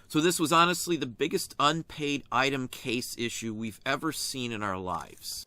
So this was honestly the biggest unpaid item case issue we've ever seen in our lives.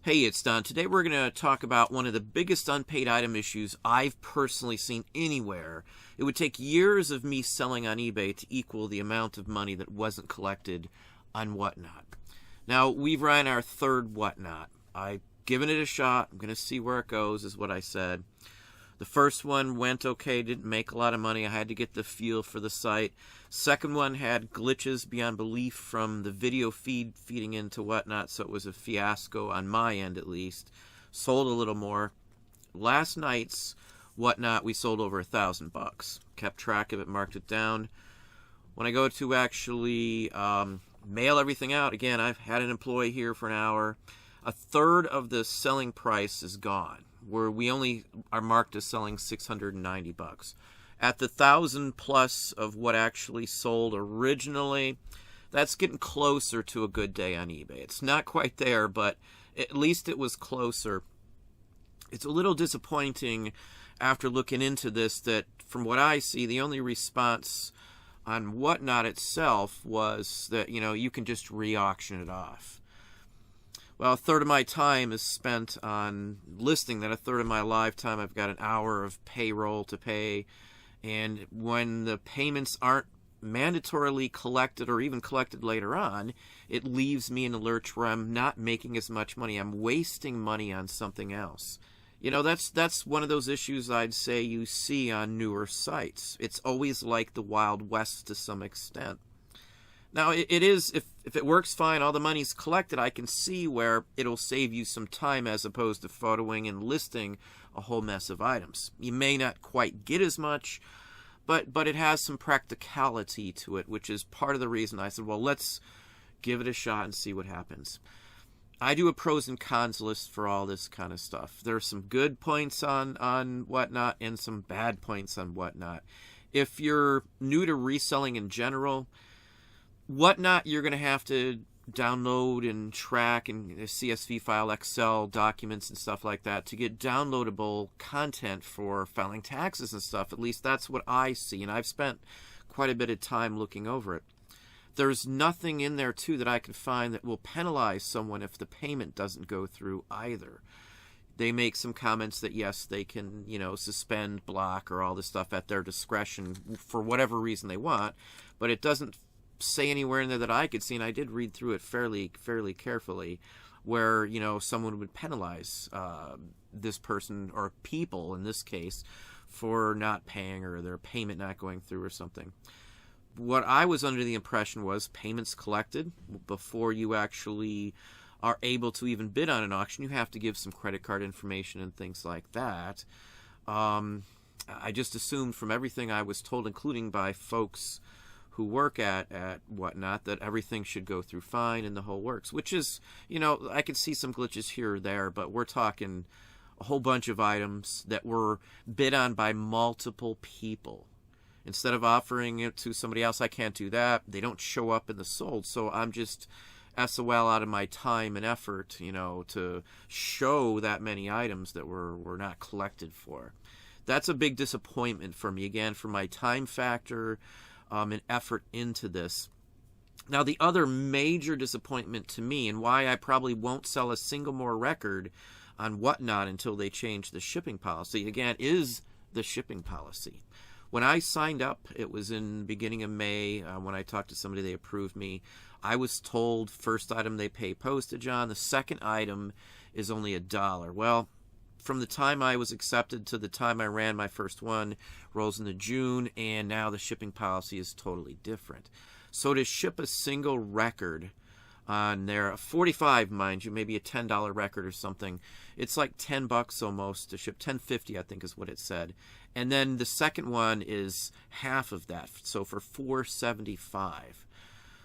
Hey, it's Don. Today we're going to talk about one of the biggest unpaid item issues I've personally seen anywhere. It would take years of me selling on eBay to equal the amount of money that wasn't collected on Whatnot. Now, we've ran our third Whatnot. I've given it a shot. I'm going to see where it goes, is what I said. The first one went okay, didn't make a lot of money. I had to get the feel for the site. Second one had glitches beyond belief from the video feeding into Whatnot, so it was a fiasco on my end at least. Sold a little more. Last night's Whatnot, we sold over $1,000. Kept track of it, marked it down. When I go to actually mail everything out, again, I've had an employee here for an hour. A third of the selling price is gone, where we only are marked as selling $690. At the 1,000 plus of what actually sold originally, that's getting closer to a good day on eBay. It's not quite there, but at least it was closer. It's a little disappointing after looking into this that, from what I see, the only response on Whatnot itself was that, you can just re-auction it off. Well, a third of my time is spent on listing that. A third of my live time, I've got an hour of payroll to pay. And when the payments aren't mandatorily collected or even collected later on, it leaves me in a lurch where I'm not making as much money. I'm wasting money on something else. That's one of those issues I'd say you see on newer sites. It's always like the Wild West to some extent. Now, it is, if it works fine, all the money's collected, I can see where it'll save you some time as opposed to photoing and listing a whole mess of items. You may not quite get as much, but it has some practicality to it, which is part of the reason I said, well, let's give it a shot and see what happens. I do a pros and cons list for all this kind of stuff. There are some good points on Whatnot and some bad points on Whatnot. If you're new to reselling in general, Whatnot, you're going to have to download and track and CSV file, Excel documents and stuff like that to get downloadable content for filing taxes and stuff. At least that's what I see, and I've spent quite a bit of time looking over it. There's nothing in there, too, that I can find that will penalize someone if the payment doesn't go through either. They make some comments that, yes, they can, suspend, block, or all this stuff at their discretion for whatever reason they want, but it doesn't say anywhere in there that I could see, and I did read through it fairly carefully, where someone would penalize this person or people in this case for not paying or their payment not going through or something. What I was under the impression was payments collected before you actually are able to even bid on an auction. You have to give some credit card information and things like that. I just assumed from everything I was told, including by folks who work at Whatnot, that everything should go through fine and the whole works, which is, I could see some glitches here or there, but we're talking a whole bunch of items that were bid on by multiple people. Instead of offering it to somebody else, I can't do that. They don't show up in the sold, so I'm just SOL out of my time and effort, to show that many items that were not collected for. That's a big disappointment for me, again, for my time factor, and effort into this. Now, the other major disappointment to me, and why I probably won't sell a single more record on Whatnot until they change the shipping policy, again, is the shipping policy. When I signed up, it was in the beginning of May, when I talked to somebody, they approved me. I was told first item they pay postage on, the second item is only $1. Well, from the time I was accepted to the time I ran my first one rolls into June, and now the shipping policy is totally different. So to ship a single record on there, 45, mind you, maybe a $10 record or something, it's like $10 almost to ship. $10.50, I think, is what it said. And then the second one is half of that, so for $4.75.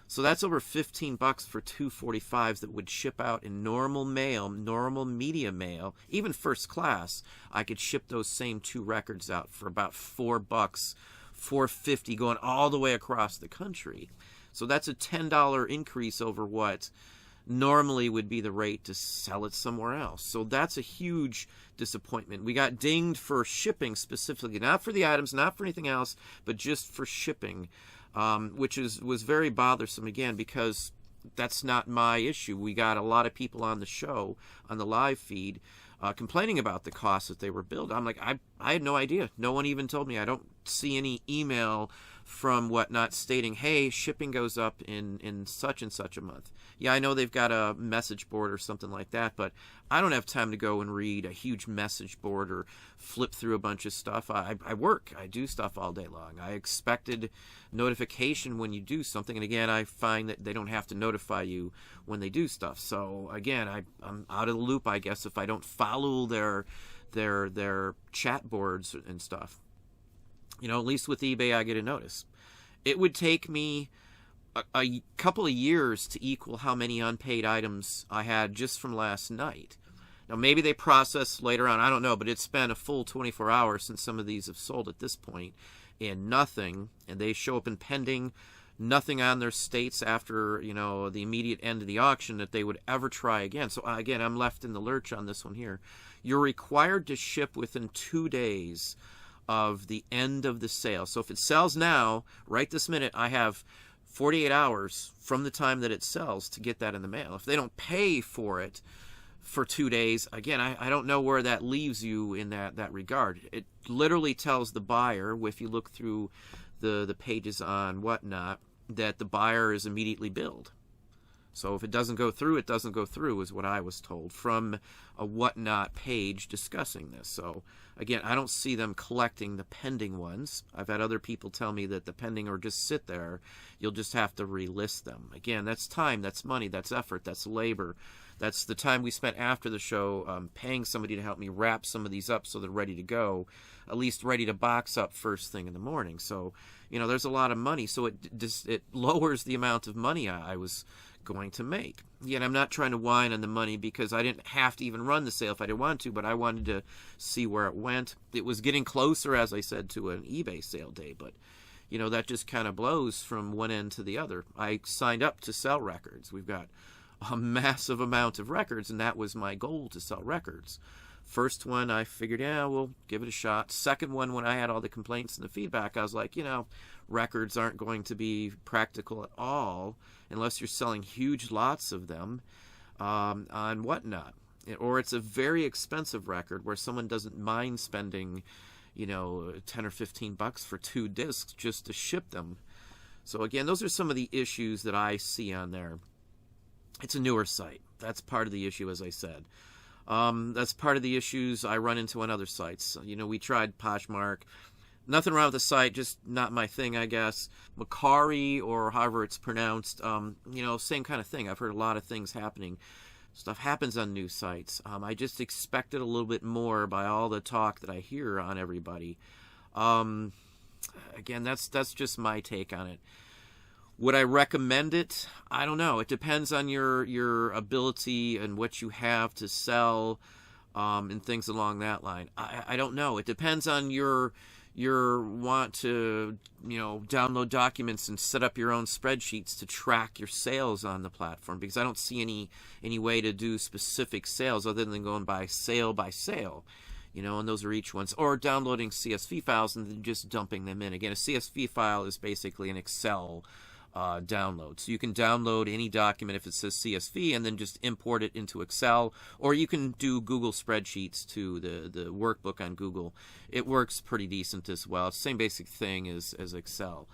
So that's over $15 for two 45s that would ship out in normal mail, normal media mail, even first class. I could ship those same two records out for about $4, $4.50, going all the way across the country. So that's a $10 increase over what normally would be the rate to sell it somewhere else. So that's a huge disappointment. We got dinged for shipping specifically, not for the items, not for anything else, but just for shipping, which was very bothersome, again, because that's not my issue. We got a lot of people on the show, on the live feed, complaining about the costs that they were billed. I'm like, I had no idea. No one even told me. I don't see any email from Whatnot stating, hey, shipping goes up in such and such a month. Yeah, I know they've got a message board or something like that, but I don't have time to go and read a huge message board or flip through a bunch of stuff. I work. I do stuff all day long. I expected notification when you do something, and again, I find that they don't have to notify you when they do stuff. So again, I'm out of the loop, I guess, if I don't follow their chat boards and stuff. You know, at least with eBay, I get a notice. It would take me a couple of years to equal how many unpaid items I had just from last night. Now, maybe they process later on. I don't know, but it's been a full 24 hours since some of these have sold at this point, and nothing. And they show up in pending, nothing on their states after, you know, the immediate end of the auction that they would ever try again. So, again, I'm left in the lurch on this one here. You're required to ship within 2 days of the end of the sale. So if it sells now, right this minute, I have 48 hours from the time that it sells to get that in the mail. If they don't pay for it for 2 days, again, I don't know where that leaves you in that regard. It literally tells the buyer, if you look through the pages on Whatnot, that the buyer is immediately billed. So if it doesn't go through, it doesn't go through, is what I was told from a Whatnot page discussing this. So again, I don't see them collecting the pending ones. I've had other people tell me that the pending or just sit there. You'll just have to relist them. Again, that's time, that's money, that's effort, that's labor. That's the time we spent after the show paying somebody to help me wrap some of these up so they're ready to go, at least ready to box up first thing in the morning. So, you know, there's a lot of money. So it lowers the amount of money I was going to make. Yet I'm not trying to whine on the money because I didn't have to even run the sale if I didn't want to, but I wanted to see where it went. It was getting closer, as I said, to an eBay sale day, but you know, that just kind of blows from one end to the other. I signed up to sell records. We've got a massive amount of records, and that was my goal, to sell records. First one, I figured, yeah, we'll give it a shot. Second one, when I had all the complaints and the feedback, I was like, you know, records aren't going to be practical at all unless you're selling huge lots of them on Whatnot. Or it's a very expensive record where someone doesn't mind spending, you know, 10 or 15 bucks for 2 discs just to ship them. So again, those are some of the issues that I see on there. It's a newer site. That's part of the issue, as I said. That's part of the issues I run into on other sites. You know, we tried Poshmark. Nothing wrong with the site, just not my thing, I guess. Macari, or however it's pronounced, you know, same kind of thing. I've heard a lot of things happening. Stuff happens on new sites. I just expected a little bit more by all the talk that I hear on everybody. Again, that's just my take on it. Would I recommend it? I don't know. It depends on your ability and what you have to sell, and things along that line. I don't know. It depends on your want to, you know, download documents and set up your own spreadsheets to track your sales on the platform, because I don't see any way to do specific sales other than going by sale, you know, and those are each ones. Or downloading CSV files and then just dumping them in. Again, a CSV file is basically an Excel download. So you can download any document if it says CSV and then just import it into Excel, or you can do Google spreadsheets to the workbook on Google. It works pretty decent as well. It's the same basic thing as Excel.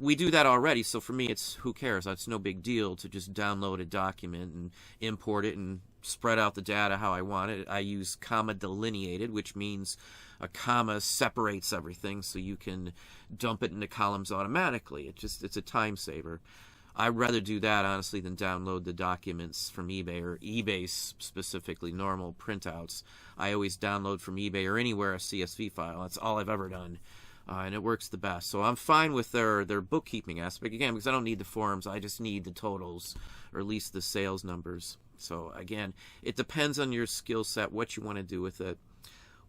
We do that already, so for me, it's who cares? It's no big deal to just download a document and import it and spread out the data how I want it. I use comma delineated, which means a comma separates everything so you can dump it into columns automatically. It's a time saver. I'd rather do that, honestly, than download the documents from eBay, or eBay specifically, normal printouts. I always download from eBay or anywhere a CSV file. That's all I've ever done. And it works the best. So I'm fine with their bookkeeping aspect, again, because I don't need the forms. I just need the totals, or at least the sales numbers. So again, it depends on your skill set, what you want to do with it.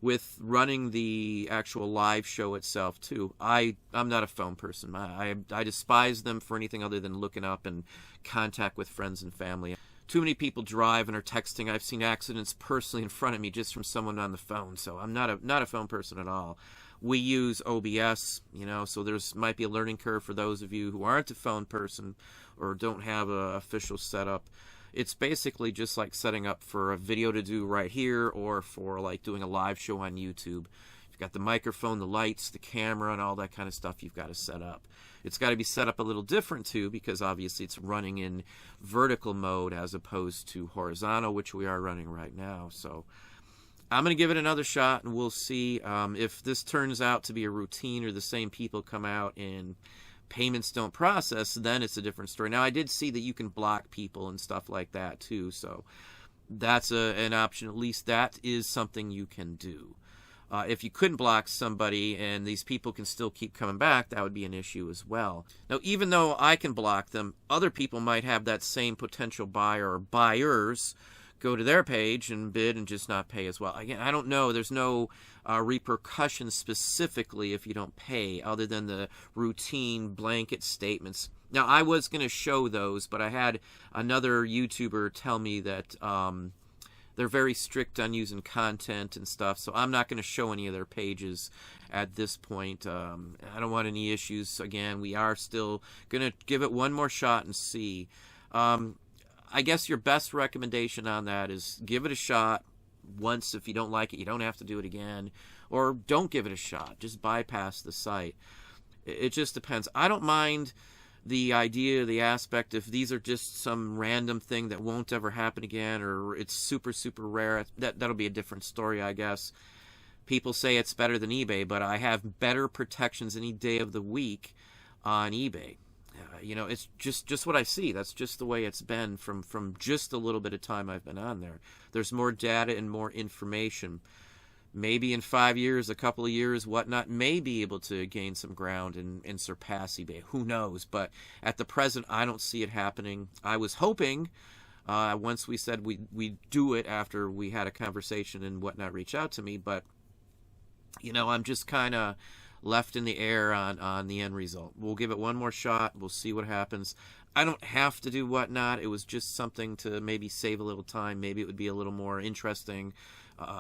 with running the actual live show itself too. I'm not a phone person. I despise them for anything other than looking up and contact with friends and family. Too many people drive and are texting. I've seen accidents personally in front of me just from someone on the phone, so I'm not a phone person at all. We use OBS, so there's might be a learning curve for those of you who aren't a phone person or don't have a official setup. It's basically just like setting up for a video to do right here, or for like doing a live show on YouTube. You've got the microphone, the lights, the camera, and all that kind of stuff you've got to set up. It's got to be set up a little different too, because obviously it's running in vertical mode as opposed to horizontal, which we are running right now. So I'm going to give it another shot, and we'll see if this turns out to be a routine or the same people come out and payments don't process, then it's a different story. Now, I did see that you can block people and stuff like that too, so that's an option. At least that is something you can do. If you couldn't block somebody and these people can still keep coming back, that would be an issue as well. Now, even though I can block them, other people might have that same potential buyer or buyers go to their page and bid and just not pay as well. Again, I don't know. There's no repercussions specifically if you don't pay, other than the routine blanket statements. Now, I was going to show those, but I had another YouTuber tell me that they're very strict on using content and stuff, so I'm not going to show any of their pages at this point. I don't want any issues. Again, we are still going to give it one more shot and see. I guess your best recommendation on that is give it a shot once. If you don't like it, you don't have to do it again. Or don't give it a shot. Just bypass the site. It just depends. I don't mind the idea, the aspect, if these are just some random thing that won't ever happen again, or it's super, super rare. That'll be a different story, I guess. People say it's better than eBay, but I have better protections any day of the week on eBay. It's just what I see. That's just the way it's been from just a little bit of time I've been on there. There's more data and more information. Maybe in 5 years, a couple of years, whatnot, may be able to gain some ground and surpass eBay. Who knows? But at the present, I don't see it happening. I was hoping, once we said we'd do it after we had a conversation and whatnot reach out to me, but, I'm just kind of left in the air on the end result. We'll give it one more shot. We'll see what happens. I don't have to do whatnot. It was just something to maybe save a little time. Maybe it would be a little more interesting.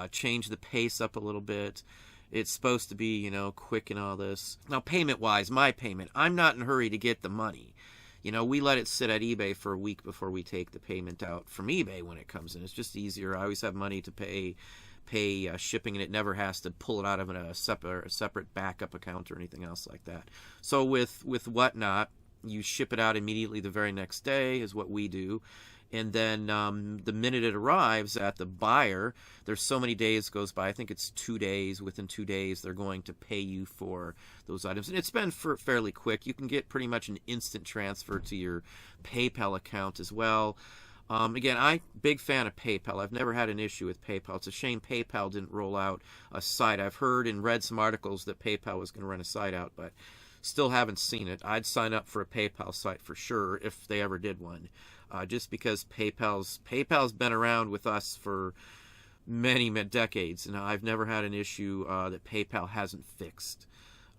Change the pace up a little bit. It's supposed to be, quick and all this. Now, payment-wise, my payment, I'm not in a hurry to get the money. We let it sit at eBay for a week before we take the payment out from eBay when it comes in. It's just easier. I always have money to pay shipping, and it never has to pull it out of a separate backup account or anything else like that. So with whatnot, you ship it out immediately the very next day is what we do. And then the minute it arrives at the buyer, there's so many days goes by. I think it's 2 days. Within 2 days, they're going to pay you for those items. And it's been fairly quick. You can get pretty much an instant transfer to your PayPal account as well. Again, I'm a big fan of PayPal. I've never had an issue with PayPal. It's a shame PayPal didn't roll out a site. I've heard and read some articles that PayPal was going to run a site out, but still haven't seen it. I'd sign up for a PayPal site for sure if they ever did one. Just because PayPal's been around with us for many decades, and I've never had an issue that PayPal hasn't fixed.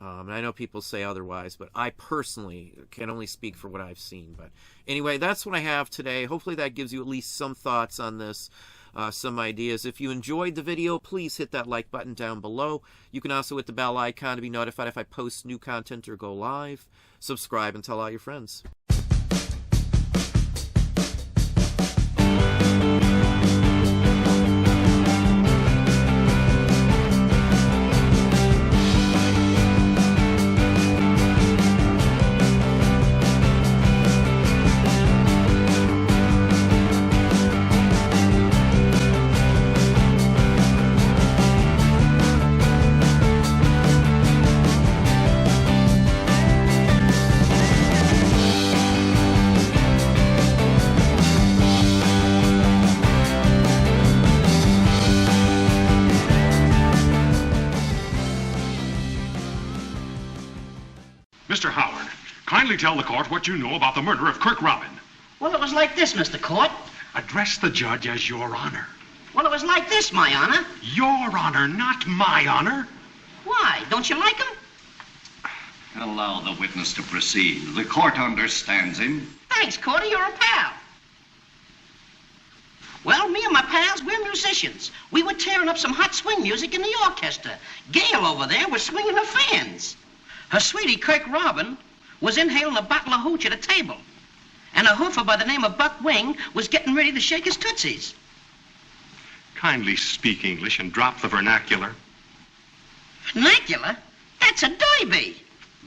And I know people say otherwise, but I personally can only speak for what I've seen. But anyway, that's what I have today. Hopefully that gives you at least some thoughts on this, some ideas. If you enjoyed the video, please hit that like button down below. You can also hit the bell icon to be notified if I post new content or go live. Subscribe and tell all your friends. Mr. Howard, kindly tell the court what you know about the murder of Kirk Robin. Well, it was like this, Mr. Court. Address the judge as Your Honor. Well, it was like this, my honor. Your honor, not my honor. Why? Don't you like him? Allow the witness to proceed. The court understands him. Thanks, Cordy. You're a pal. Well, me and my pals, we're musicians. We were tearing up some hot swing music in the orchestra. Gail over there was swinging her fans. Her sweetie, Kirk Robin, was inhaling a bottle of hooch at a table. And a hoofer by the name of Buck Wing was getting ready to shake his tootsies. Kindly speak English and drop the vernacular. Vernacular? That's a derby.